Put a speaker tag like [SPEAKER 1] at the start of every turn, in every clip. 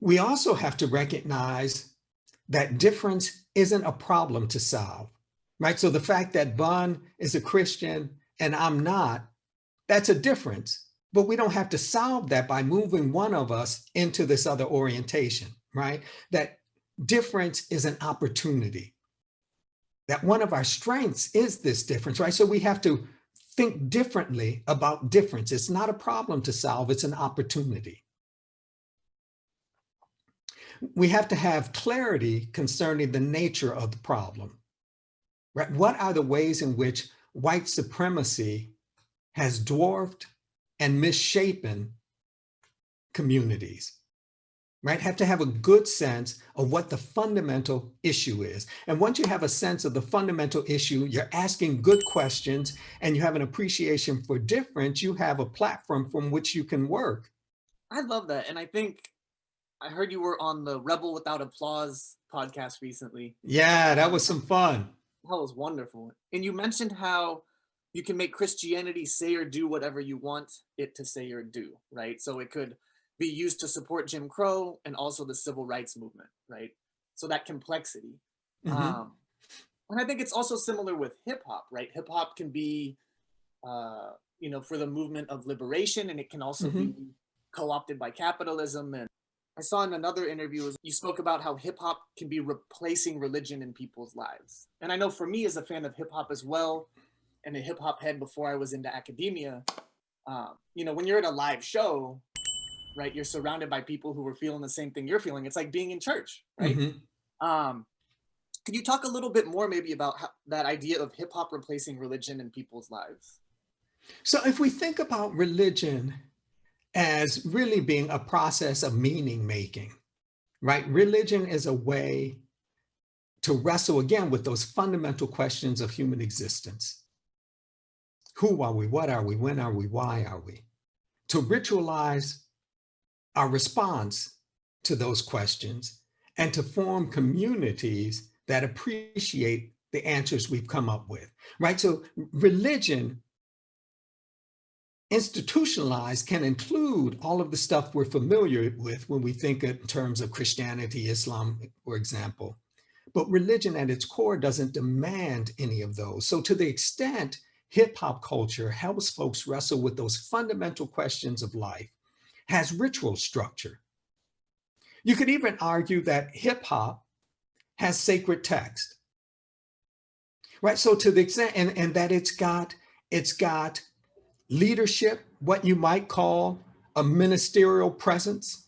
[SPEAKER 1] We also have to recognize that difference isn't a problem to solve, right? So the fact that Bun is a Christian and I'm not, that's a difference. But we don't have to solve that by moving one of us into this other orientation, right? That difference is an opportunity. That one of our strengths is this difference, right? So we have to think differently about difference. It's not a problem to solve, it's an opportunity. We have to have clarity concerning the nature of the problem, right? What are the ways in which white supremacy has dwarfed and misshapen communities, right? Have to have a good sense of what the fundamental issue is. And once you have a sense of the fundamental issue, you're asking good questions and you have an appreciation for difference, you have a platform from which you can work.
[SPEAKER 2] I love that. And I think I heard you were on the Rebel Without Applause podcast recently.
[SPEAKER 1] Yeah, that was some fun.
[SPEAKER 2] That was wonderful. And you mentioned how you can make Christianity say or do whatever you want it to say or do, right? So it could be used to support Jim Crow and also the civil rights movement, right? So that complexity. And I think it's also similar with hip hop, right? Hip hop can be, for the movement of liberation, and it can also be co-opted by capitalism. And I saw in another interview, you spoke about how hip hop can be replacing religion in people's lives. And I know for me as a fan of hip hop as well, and a hip hop head before I was into academia, when you're at a live show, right, you're surrounded by people who are feeling the same thing you're feeling. It's like being in church, right? Could you talk a little bit more maybe about that idea of hip hop replacing religion in people's lives?
[SPEAKER 1] So if we think about religion as really being a process of meaning making, right? Religion is a way to wrestle again with those fundamental questions of human existence. Who are we? What are we? When are we? Why are we? To ritualize our response to those questions and to form communities that appreciate the answers we've come up with, right? So religion institutionalized can include all of the stuff we're familiar with when we think in terms of Christianity, Islam, for example. But religion at its core doesn't demand any of those. So to the extent hip hop culture helps folks wrestle with those fundamental questions of life, has ritual structure. You could even argue that hip hop has sacred text, right? So to the extent, and that it's got leadership, what you might call a ministerial presence,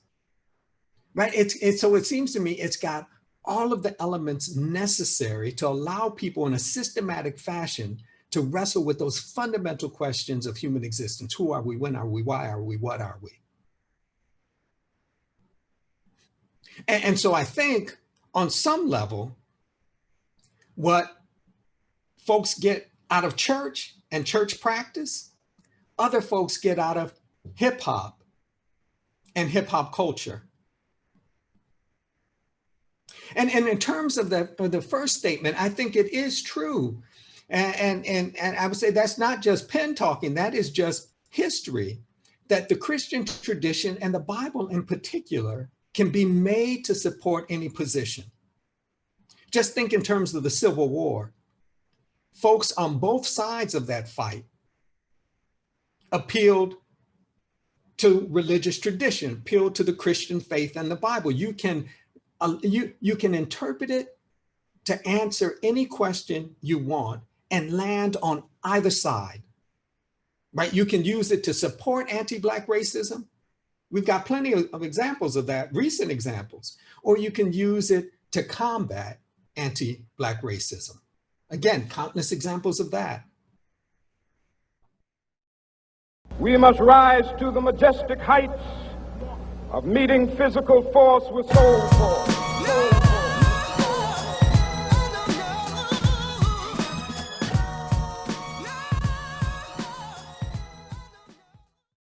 [SPEAKER 1] right? So it seems to me it's got all of the elements necessary to allow people in a systematic fashion to wrestle with those fundamental questions of human existence. Who are we? When are we? Why are we? What are we? And so I think on some level, what folks get out of church and church practice, other folks get out of hip hop and hip hop culture. And in terms of the first statement, I think it is true. And I would say that's not just Pinn talking, that is just history, that the Christian tradition and the Bible in particular can be made to support any position. Just think in terms of the Civil War. Folks on both sides of that fight appealed to religious tradition, appealed to the Christian faith and the Bible. You can interpret it to answer any question you want and land on either side, right? You can use it to support anti-Black racism. We've got plenty of examples of that, recent examples, or you can use it to combat anti-Black racism. Again, countless examples of that.
[SPEAKER 3] We must rise to the majestic heights of meeting physical force with soul force.